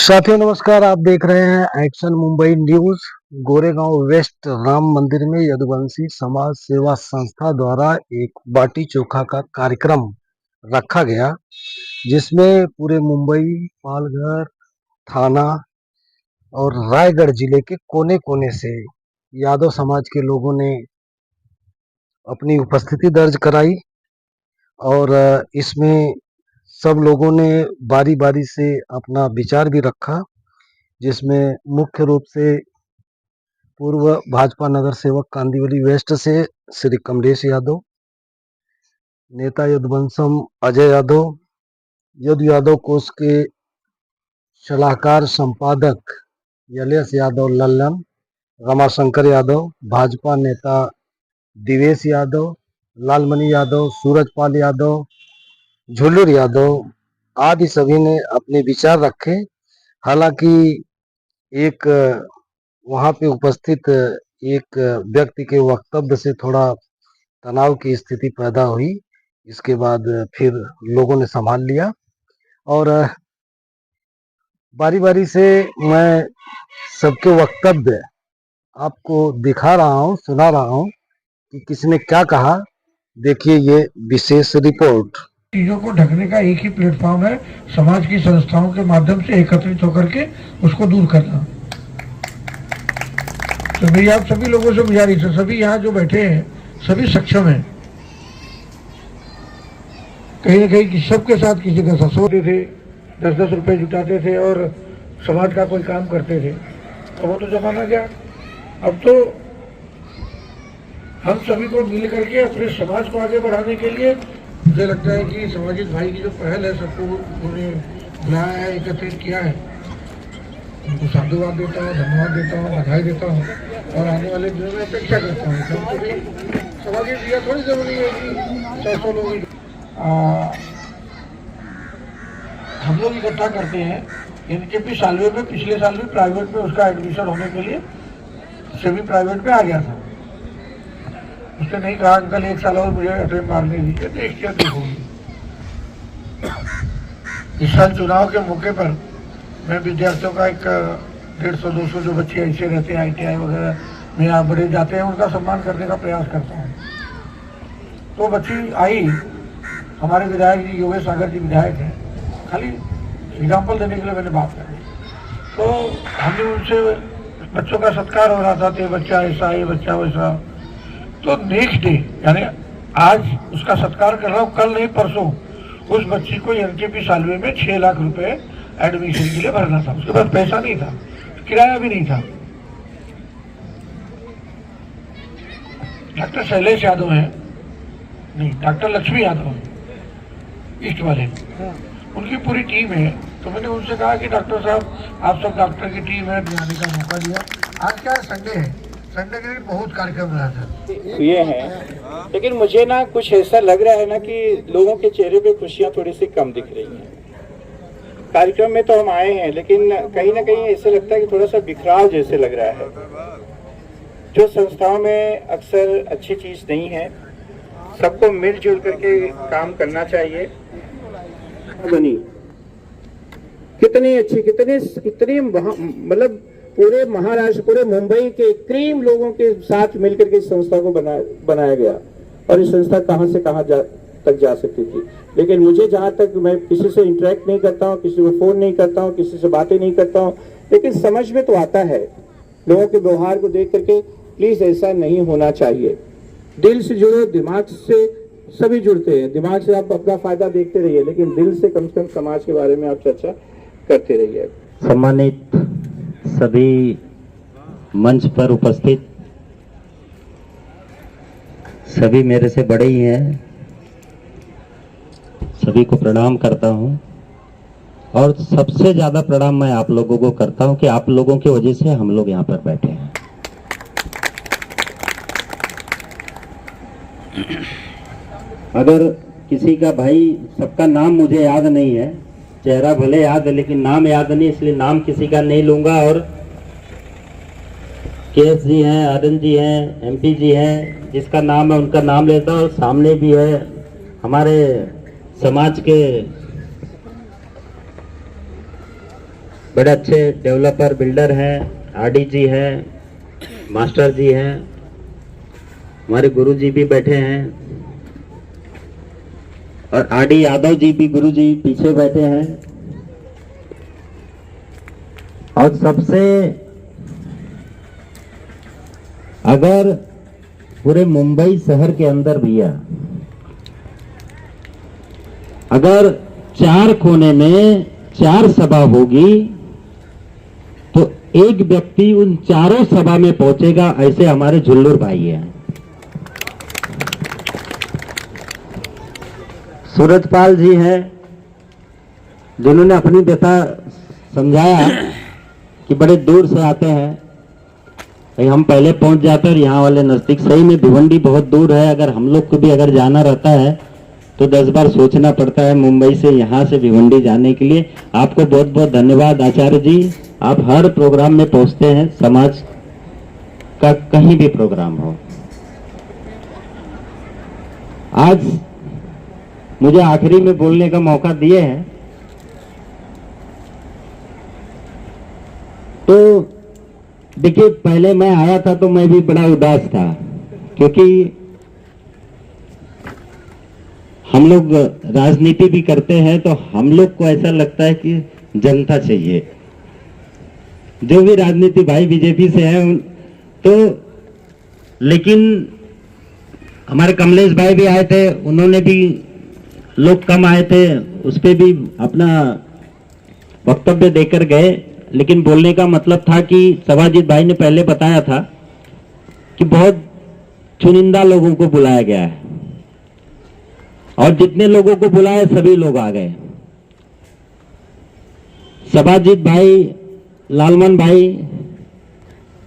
साथियों नमस्कार। आप देख रहे हैं Action Mumbai News. Goregaon west Ram Mandir में यदुवंशी समाज सेवा संस्था द्वारा एक बाटी चोखा का कार्यक्रम रखा गया, जिसमें पूरे मुंबई, पालघर, थाना और रायगढ़ जिले के कोने कोने से यादव समाज के लोगों ने अपनी उपस्थिति दर्ज कराई और इसमें सब लोगों ने बारी बारी से अपना विचार भी रखा, जिसमें मुख्य रूप से पूर्व भाजपा नगर सेवक कांदिवली वेस्ट से श्री कमलेश यादव, नेता यदुवंशम अजय यादव, यदु यादव कोष के सलाहकार संपादक यलेश यादव लल्लन, रमाशंकर यादव, भाजपा नेता दिवेश यादव, लालमणि यादव, सूरजपाल यादव, झुल्लूर यादव आदि सभी ने अपने विचार रखे। हालांकि एक वहां पे उपस्थित एक व्यक्ति के वक्तव्य से थोड़ा तनाव की स्थिति पैदा हुई। इसके बाद फिर लोगों ने संभाल लिया और बारी बारी से मैं सबके वक्तव्य आपको दिखा रहा हूँ, सुना रहा हूँ कि किसने क्या कहा। देखिए ये विशेष रिपोर्ट। चीजों को ढकने का एक ही प्लेटफॉर्म है, समाज की संस्थाओं के माध्यम से एकत्रित होकर के उसको दूर करना। तो भैया आप सभी लोगों से गुजारिश है, सभी यहाँ जो बैठे हैं सभी सक्षम हैं। कहीं ना कहीं सबके साथ किसी का सोते थे, 10-10 रुपए जुटाते थे और समाज का कोई काम करते थे। अब वो तो जमाना गया। अब तो हम सभी को मिल करके अपने समाज को आगे बढ़ाने के लिए मुझे लगता है कि सामाजिक भाई की जो पहल है, सबको उन्होंने बुलाया है, एकत्रित किया है। उनको साधुवाद देता हूँ, धन्यवाद देता हूँ, बधाई देता हूँ और आने वाले दिनों में अपेक्षा करता हूँ। क्योंकि सामाजिक क्रिया थोड़ी जरूरी है कि 100 लोग हम लोग इकट्ठा करते हैं। इनके भी सालवे में पिछले साल भी प्राइवेट में उसका एडमिशन होने के लिए सेमी प्राइवेट में आ गया था। उसने नहीं कहा अंकल 1 साल और मुझे अटेम्प्ट मारने दीजिए, नेक्स्ट ईयर देखूंगी। इस साल चुनाव के मौके पर मैं विद्यार्थियों का एक 150-200 जो बच्चे ऐसे रहते हैं ITI वगैरह में यहाँ बड़े जाते हैं, उनका सम्मान करने का प्रयास करता हूँ। तो बच्ची आई, हमारे विधायक जी योगेश सागर जी विधायक हैं, खाली एग्जाम्पल देने के लिए मैंने बात करी। तो हमने उनसे बच्चों का सत्कार हो रहा था, तो बच्चा ऐसा, ये बच्चा वैसा। तो नेक्स्ट डे यानी आज उसका सत्कार कर रहा हूँ, कल नहीं परसों उस बच्ची को NKP सालवे में 6 लाख रुपए एडमिशन के लिए भरना था। उसके पास पैसा नहीं था, किराया भी नहीं था। डॉक्टर शैलेश यादव है, नहीं डॉक्टर लक्ष्मी यादव है ईस्ट वाले, उनकी पूरी टीम है। तो मैंने उनसे कहा कि डॉक्टर साहब आप सब डॉक्टर की टीम है, आने का मौका दिया। आज क्या संडे है, संडे के दिन बहुत कार्यक्रम रहा था। ये है, लेकिन मुझे ना कुछ ऐसा लग रहा है ना कि लोगों के चेहरे पे खुशियां थोड़ी सी कम दिख रही हैं। कार्यक्रम में तो हम आए हैं, लेकिन कहीं ना कहीं ऐसे लगता है कि थोड़ा सा बिखराव जैसे लग रहा है, जो संस्थाओं में अक्सर अच्छी चीज नहीं है। सबको मिलजुल करके काम करना चाहिए। बनी कितनी अच्छी, कितनी मतलब पूरे महाराष्ट्र, पूरे मुंबई के क्रीम लोगों के साथ मिलकर के इस संस्था को बनाया गया और इस संस्था कहां से कहां तक जा सकती थी। लेकिन मुझे जहां तक, मैं किसी से इंटरेक्ट नहीं करता हूं, किसी को फोन नहीं करता हूं, किसी से बातें नहीं करता हूं, लेकिन समझ में तो आता है लोगों के व्यवहार को देख करके। प्लीज ऐसा नहीं होना चाहिए। दिल से जुड़ो, दिमाग से सभी जुड़ते हैं। दिमाग से आप अपना फायदा देखते रहिए, लेकिन दिल से कम समाज के बारे में आप चर्चा करते रहिए। सम्मानित सभी मंच पर उपस्थित सभी मेरे से बड़े ही हैं, सभी को प्रणाम करता हूं और सबसे ज्यादा प्रणाम मैं आप लोगों को करता हूं कि आप लोगों की वजह से हम लोग यहां पर बैठे हैं। अगर किसी का, भाई सबका नाम मुझे याद नहीं है, चेहरा भले याद है लेकिन नाम याद नहीं, इसलिए नाम किसी का नहीं लूंगा। और KS जी हैं, आर्यन जी हैं, MP जी हैं, जिसका नाम है उनका नाम लेता हूँ। सामने भी है हमारे समाज के बड़े अच्छे डेवलपर बिल्डर हैं, आरडी जी हैं, मास्टर जी हैं, हमारे गुरु जी भी बैठे हैं और आरडी यादव जी भी गुरु जी पीछे बैठे हैं। और सबसे अगर पूरे मुंबई शहर के अंदर भैया अगर 4 कोने में 4 सभा होगी तो एक व्यक्ति उन चारों सभा में पहुंचेगा, ऐसे हमारे झुल्लुर भाई हैं। सूरजपाल जी हैं जिन्होंने अपनी व्यथा समझाया कि बड़े दूर से आते हैं, भाई हम पहले पहुंच जाते हैं और यहाँ वाले नजदीक। सही में भिवंडी बहुत दूर है, अगर हम लोग को भी अगर जाना रहता है तो 10 बार सोचना पड़ता है मुंबई से यहाँ से भिवंडी जाने के लिए। आपको बहुत बहुत धन्यवाद आचार्य जी, आप हर प्रोग्राम में पहुंचते हैं, समाज का कहीं भी प्रोग्राम हो। आज मुझे आखिरी में बोलने का मौका दिए हैं तो देखिए, पहले मैं आया था तो मैं भी बड़ा उदास था, क्योंकि हम लोग राजनीति भी करते हैं तो हम लोग को ऐसा लगता है कि जनता चाहिए। जो भी राजनीति भाई बीजेपी से है तो, लेकिन हमारे कमलेश भाई भी आए थे, उन्होंने भी, लोग कम आए थे, उस पे भी अपना वक्तव्य देकर गए। लेकिन बोलने का मतलब था कि सभाजीत भाई ने पहले बताया था कि बहुत चुनिंदा लोगों को बुलाया गया है और जितने लोगों को बुलाया सभी लोग आ गए। सभाजीत भाई, लालमन भाई,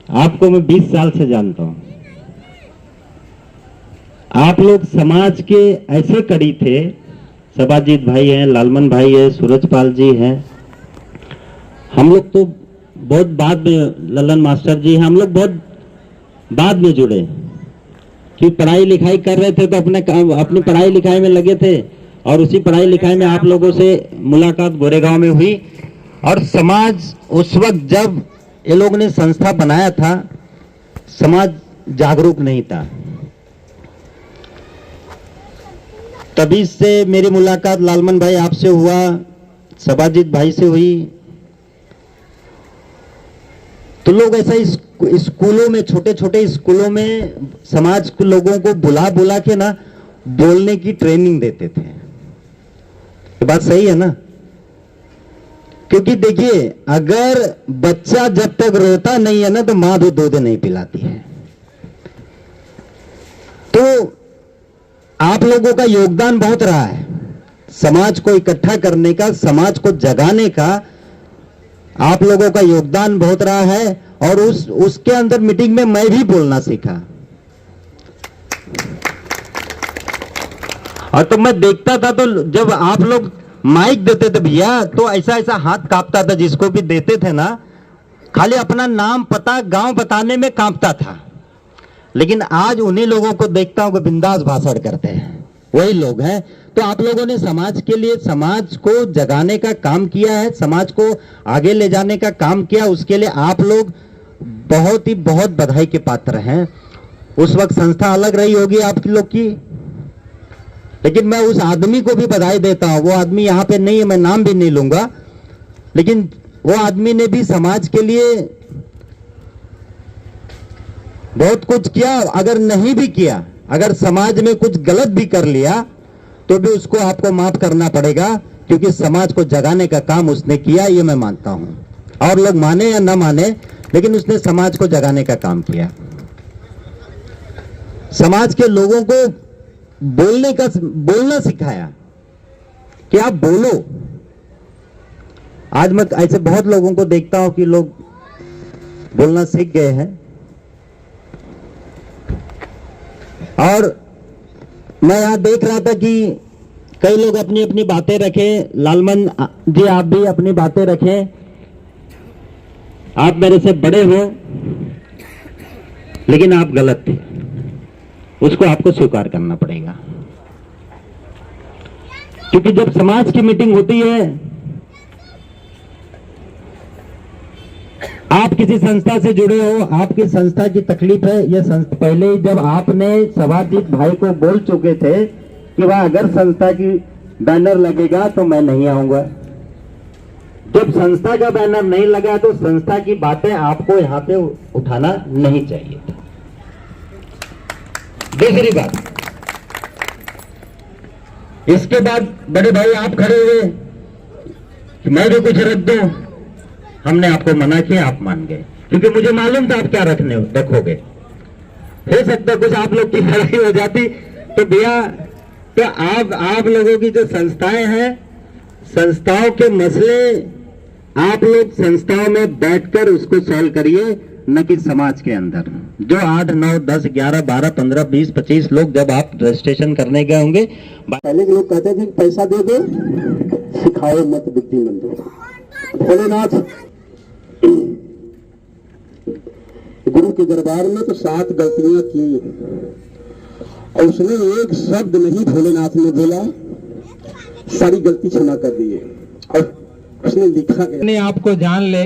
आपको मैं 20 साल से जानता हूं। आप लोग समाज के ऐसे कड़ी थे, सभाजीत भाई हैं, लालमन भाई है, सूरजपाल जी हैं, हम लोग तो बहुत बाद में, ललन मास्टर जी हैं, हम लोग बहुत बाद में जुड़े कि पढ़ाई लिखाई कर रहे थे तो अपनी पढ़ाई लिखाई में लगे थे और उसी पढ़ाई लिखाई में आप लोगों से मुलाकात गोरेगांव में हुई। और समाज उस वक्त जब ये लोग ने संस्था बनाया था, समाज जागरूक नहीं था, तभी से मेरी मुलाकात लालमन भाई आपसे हुआ, सभाजीत भाई से हुई। तो लोग ऐसा स्कूलों में, छोटे छोटे स्कूलों में समाज के लोगों को बुला बुला के ना बोलने की ट्रेनिंग देते थे। ये बात सही है ना? क्योंकि देखिए, अगर बच्चा जब तक रोता नहीं है ना तो मां भी दूध नहीं पिलाती है। तो आप लोगों का योगदान बहुत रहा है समाज को इकट्ठा करने का, समाज को जगाने का। आप लोगों का योगदान बहुत रहा है और उसके अंदर मीटिंग में मैं भी बोलना सीखा। और तो मैं देखता था तो जब आप लोग माइक देते थे भैया तो ऐसा ऐसा हाथ कांपता था, जिसको भी देते थे ना, खाली अपना नाम पता गांव बताने में कांपता था। लेकिन आज उन्हीं लोगों को देखता हूं कि बिंदास भाषण करते हैं, वही लोग हैं। तो आप लोगों ने समाज के लिए, समाज को जगाने का काम किया है, समाज को आगे ले जाने का काम किया, उसके लिए आप लोग बहुत बधाई के पात्र हैं। उस वक्त संस्था अलग रही होगी आपकी लोग की, लेकिन मैं उस आदमी को भी बधाई देता हूं। वो आदमी यहां पे नहीं है, मैं नाम भी नहीं लूंगा, लेकिन वो आदमी ने भी समाज के लिए बहुत कुछ किया। अगर नहीं भी किया, अगर समाज में कुछ गलत भी कर लिया तो भी उसको आपको माफ करना पड़ेगा, क्योंकि समाज को जगाने का काम उसने किया, ये मैं मानता हूं। और लोग माने या ना माने, लेकिन उसने समाज को जगाने का काम किया। समाज के लोगों को बोलना सिखाया कि आप बोलो। आज मैं ऐसे बहुत लोगों को देखता हूं कि लोग बोलना सीख गए हैं। और मैं यहां देख रहा था कि कई लोग अपनी अपनी बातें रखें। लालमन जी, आप भी अपनी बातें रखें। आप मेरे से बड़े हो, लेकिन आप गलत थे, उसको आपको स्वीकार करना पड़ेगा। क्योंकि जब समाज की मीटिंग होती है आप किसी संस्था से जुड़े हो, आपकी संस्था की तकलीफ है, ये संस्था पहले ही जब आपने सभाजीत भाई को बोल चुके थे कि वह अगर संस्था की बैनर लगेगा तो मैं नहीं आऊंगा। जब संस्था का बैनर नहीं लगा तो संस्था की बातें आपको यहाँ पे उठाना नहीं चाहिए था। दूसरी बात, इसके बाद बड़े भाई आप खड़े हुए कि मैं भी कुछ रख दूं, हमने आपको मना किया, आप मान गए, क्योंकि मुझे मालूम था आप क्या रखोगे। हो सकता कुछ आप लोग की लड़ाई हो जाती तो भैया, तो आप लोगों की जो संस्थाएं हैं, संस्थाओं के मसले आप लोग संस्थाओं में बैठकर उसको सॉल्व करिए, न कि समाज के अंदर। जो 8, 9, 10, 11, 12, 15, 20, 25 लोग जब आप रजिस्ट्रेशन करने गए होंगे, पहले के लोग कहते थे पैसा दे दो, सिखाओ मत बुद्धिमंद। भोलेनाथ गुरु के दरबार में तो 7 गलतियां की और उसने एक शब्द नहीं भोलेनाथ ने बोला, सारी गलती क्षमा कर दी और उसने लिखा गया। अपने आप को जान ले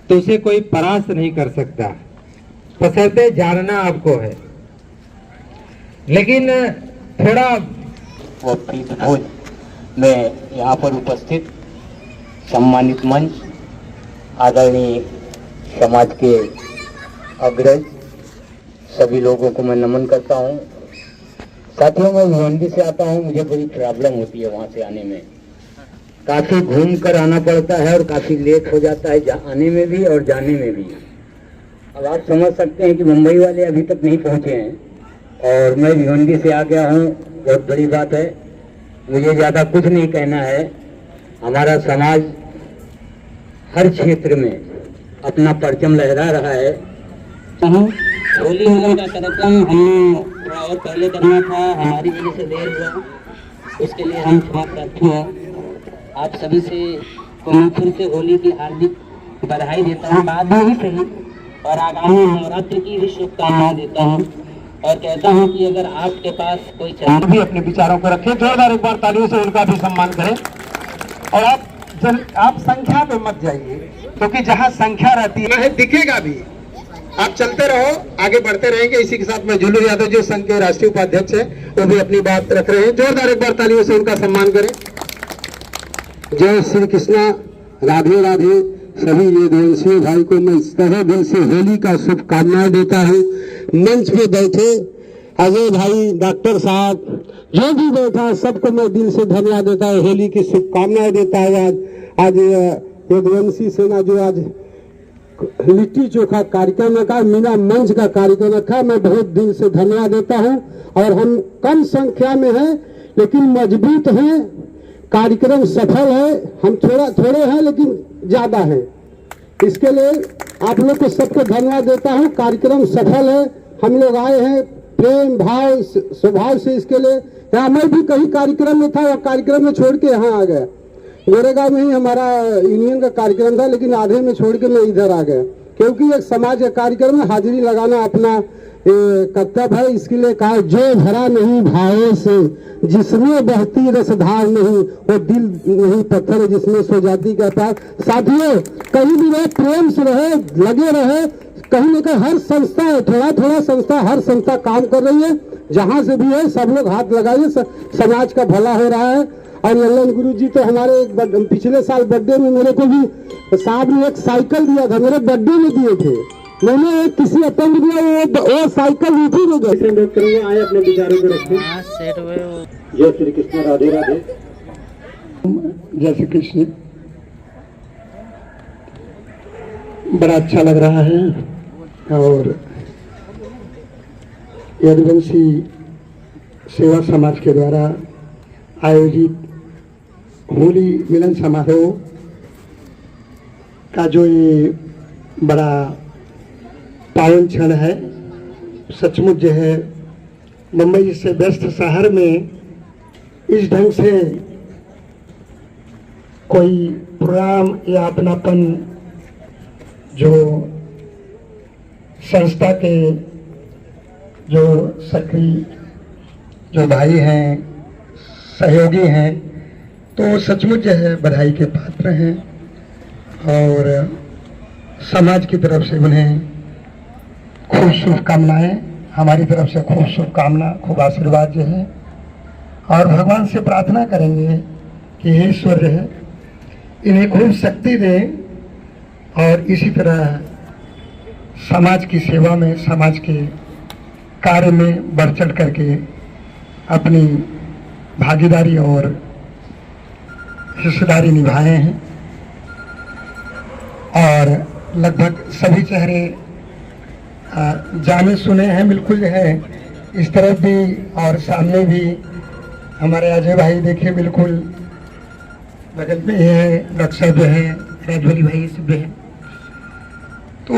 तो उसे कोई परास्त नहीं कर सकता, बशर्ते जानना आपको है। लेकिन थोड़ा वो प्रीत भोज में यहाँ पर उपस्थित सम्मानित मंच, आदरणीय समाज के अग्रज, सभी लोगों को मैं नमन करता हूँ। साथियों, मैं भिवंडी से आता हूँ, मुझे बड़ी प्रॉब्लम होती है वहाँ से आने में, काफी घूम कर आना पड़ता है और काफी लेट हो जाता है आने में भी और जाने में भी। अब आप समझ सकते हैं कि मुंबई वाले अभी तक नहीं पहुँचे हैं और मैं भिवंडी से आ गया हूँ, बहुत बड़ी बात है। मुझे ज़्यादा कुछ नहीं कहना है। हमारा समाज हर क्षेत्र में अपना परचम लहरा रहा है। होली मिलन का कार्यक्रम हमने थोड़ा और पहले करना था, हमारी वजह से देर हुआ, उसके लिए हम क्षमा प्रार्थी हैं। आप सभी से को मैं फिर से होली की हार्दिक बधाई देता हूँ, बाद में ही सही, और आगामी नवरात्रि की भी शुभकामनाएं देता हूँ और कहता हूँ कि अगर आपके पास कोई चंद भी अपने विचारों को रखें, जोरदार एक बार तालियों से उनका भी सम्मान करें। और आप संख्या पे मत जाइए, क्योंकि जहाँ संख्या रहती है दिखेगा भी। आप चलते रहो, आगे बढ़ते रहेंगे। इसी के साथ में जुलू यादव जो संघ के राष्ट्रीय उपाध्यक्ष है, वो भी अपनी बात रख रहे हैं। जोरदार एक बार तालियों से उनका सम्मान करें। जय श्री कृष्णा, राधे राधे। सभी यदुवंशी भाई को मैं तहे दिल से होली का शुभकामनाएं देता हूँ। मंच पे बैठे अजय भाई, डॉक्टर साहब, जो भी बैठा, सबको मैं दिल से धन्यवाद देता हूँ, होली की शुभकामनाएं देता हूँ। आज यदुवंशी सेना जो आज लिट्टी चोखा कार्यक्रम रखा, मीना मंच का कार्यक्रम रखा, मैं बहुत दिल से धन्यवाद देता हूं। और हम कम संख्या में हैं लेकिन मजबूत हैं, कार्यक्रम सफल है। हम थोड़े हैं लेकिन ज्यादा हैं, इसके लिए आप लोग को सबको धन्यवाद देता हूं। कार्यक्रम सफल है, हम लोग आए हैं प्रेम भाव स्वभाव से। इसके लिए यहाँ मैं भी कहीं कार्यक्रम में था और कार्यक्रम में छोड़ के यहाँ आ गया। गोरेगांव में ही हमारा यूनियन का कार्यक्रम था, लेकिन आधे में छोड़ के मैं इधर आ गया, क्योंकि एक समाज का कार्यक्रम में हाजिरी लगाना अपना कर्तव्य है। इसके लिए कहा, जो भरा नहीं भावों से, जिसमें बहती रसधार नहीं, वो दिल नहीं पत्थर है जिसमें सो जाती का प्यार। साथियों, कहीं भी रहे, प्रेम से रहे, लगे रहे। कहीं न कहीं हर संस्था है, थोड़ा संस्था, हर संस्था काम कर रही है। जहां से भी है सब लोग हाथ लगाइए, समाज का भला हो रहा है। और लल्लन गुरु जी तो हमारे पिछले साल बर्थडे में मेरे को भी साहब ने एक साइकिल दिया था, मेरे बर्थडे में दिए थे। मैंने एक किसी अटेंड दिया, वो साइकिल नीचे में गए। आए अपने विचारों को रखें। जय श्री कृष्ण, राधे राधे। जय श्री कृष्ण। बड़ा अच्छा लग रहा है। और यदुवंशी सेवा समाज के द्वारा आयोजित होली मिलन समारोह का जो ये बड़ा पावन क्षण है, सचमुच जो है मुंबई जैसे व्यस्त शहर में इस ढंग से कोई प्रोग्राम या अपनापन जो संस्था के जो सक्रिय जो भाई हैं, सहयोगी हैं, तो सचमुच जो है बधाई के पात्र हैं। और समाज की तरफ से उन्हें खूब शुभकामनाएं, हमारी तरफ से खूब शुभकामना, खूब आशीर्वाद जो है। और भगवान से प्रार्थना करेंगे कि हे ईश्वर जो है इन्हें खूब शक्ति दें और इसी तरह समाज की सेवा में, समाज के कार्य में बढ़ चढ़ करके अपनी भागीदारी और हिस्सेदारी निभाए हैं। और लगभग सभी चेहरे जाने सुने हैं, बिल्कुल जो है इस तरफ भी और सामने भी हमारे अजय भाई देखे, बिल्कुल बगल में है, डॉक्टर साहब जो है, राजवली भाई सब जो है। तो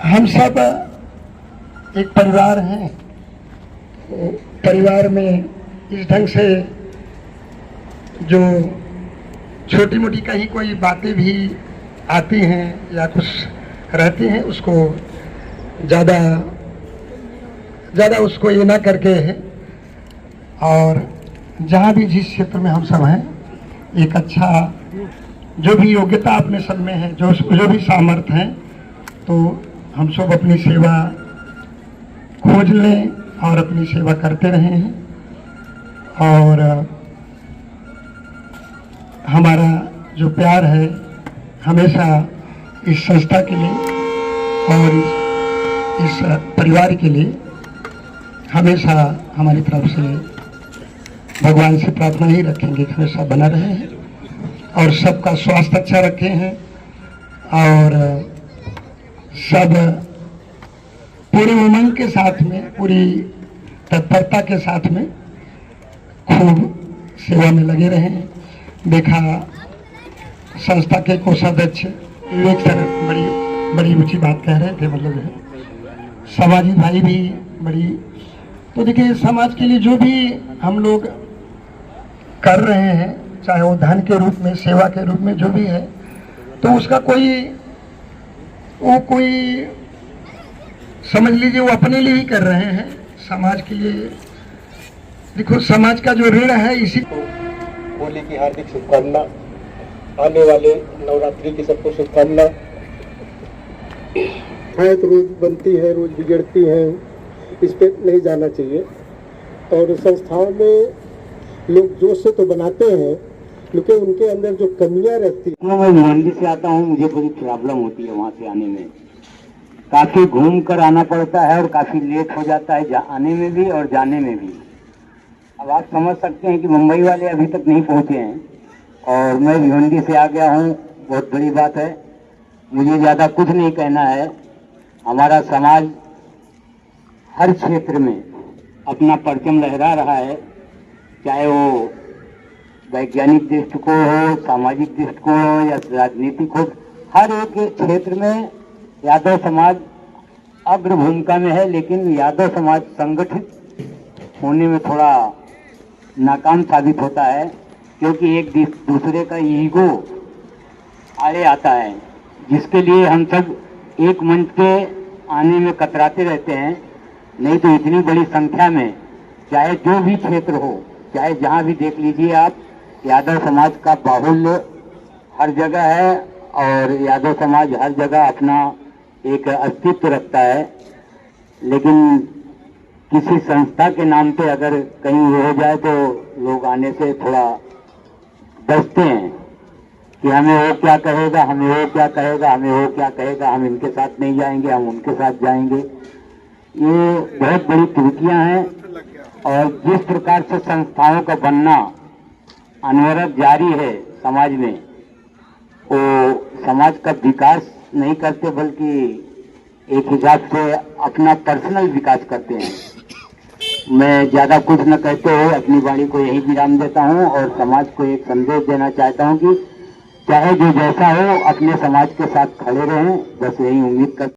हम सब एक परिवार हैं। तो परिवार में इस ढंग से जो छोटी मोटी कहीं कोई बातें भी आती हैं या कुछ रहती हैं, उसको ज़्यादा उसको ये ना करके है। और जहाँ भी जिस क्षेत्र में हम सब हैं, एक अच्छा जो भी योग्यता अपने सब में है, जो भी सामर्थ्य है, तो हम सब अपनी सेवा खोज लें और अपनी सेवा करते रहे हैं। और हमारा जो प्यार है हमेशा इस संस्था के लिए और इस परिवार के लिए हमेशा हमारी तरफ से भगवान से प्रार्थना ही रखेंगे कि हमेशा बना रहे हैं और सबका स्वास्थ्य अच्छा रखे हैं और सब पूरे उमंग के साथ में, पूरी तत्परता के साथ में खूब सेवा में लगे रहें। देखा संस्था के कोषाध्यक्ष विवेक सर बड़ी ऊंची बात कह रहे थे, मतलब समाजी भाई भी बड़ी। तो देखिए समाज के लिए जो भी हम लोग कर रहे हैं, चाहे वो धन के रूप में, सेवा के रूप में जो भी है, तो उसका कोई समझ लीजिए वो अपने लिए ही कर रहे हैं, समाज के लिए। देखो समाज का जो ऋण है इसी होली की हार्दिक शुभकामना, आने वाले नवरात्रि की सबको शुभकामना। शायद रोज बनती है, रोज बिगड़ती है, इस पे नहीं जाना चाहिए। और संस्थाओं में लोग जोश से तो बनाते हैं, लेकिन उनके अंदर जो कमियां रहती हैं। मैं भिवंडी से आता हूँ, मुझे बड़ी प्रॉब्लम होती है वहाँ से आने में। काफी घूम कर आना पड़ता है और काफी लेट हो जाता है आने में भी और जाने में भी। अब आप समझ सकते हैं कि मुंबई वाले अभी तक नहीं पहुँचे हैं और मैं भिवंडी से आ गया हूँ, बहुत बड़ी बात है। मुझे ज़्यादा कुछ नहीं कहना है। हमारा समाज हर क्षेत्र में अपना परचम लहरा रहा है, चाहे वो वैज्ञानिक दृष्टिकोण हो, सामाजिक दृष्टिकोण हो या राजनीतिक हो। हर एक क्षेत्र में यादव समाज अग्र भूमिका में है, लेकिन यादव समाज संगठित होने में थोड़ा नाकाम साबित होता है, क्योंकि एक दूसरे का ईगो आड़े आता है, जिसके लिए हम सब एक मंच पे आने में कतराते रहते हैं। नहीं तो इतनी बड़ी संख्या में, चाहे जो भी क्षेत्र हो, चाहे जहाँ भी देख लीजिए आप, यादव समाज का बाहुल्य हर जगह है और यादव समाज हर जगह अपना एक अस्तित्व रखता है। लेकिन किसी संस्था के नाम पे अगर कहीं हो जाए तो लोग आने से थोड़ा बचते हैं कि हमें वो क्या कहेगा, हमें वो क्या कहेगा, हमें वो क्या कहेगा, हम इनके साथ नहीं जाएंगे, हम उनके साथ जाएंगे। ये बहुत बड़ी त्रुटियां हैं और जिस प्रकार से संस्थाओं का बनना अनवरत जारी है समाज में, वो समाज का विकास नहीं करते बल्कि एक हिसाब से अपना पर्सनल विकास करते हैं। मैं ज़्यादा कुछ न कहते हुए अपनी वाणी को यही विराम देता हूं और समाज को एक संदेश देना चाहता हूं कि चाहे जो जैसा हो अपने समाज के साथ खड़े रहें, बस यही उम्मीद करता हूं।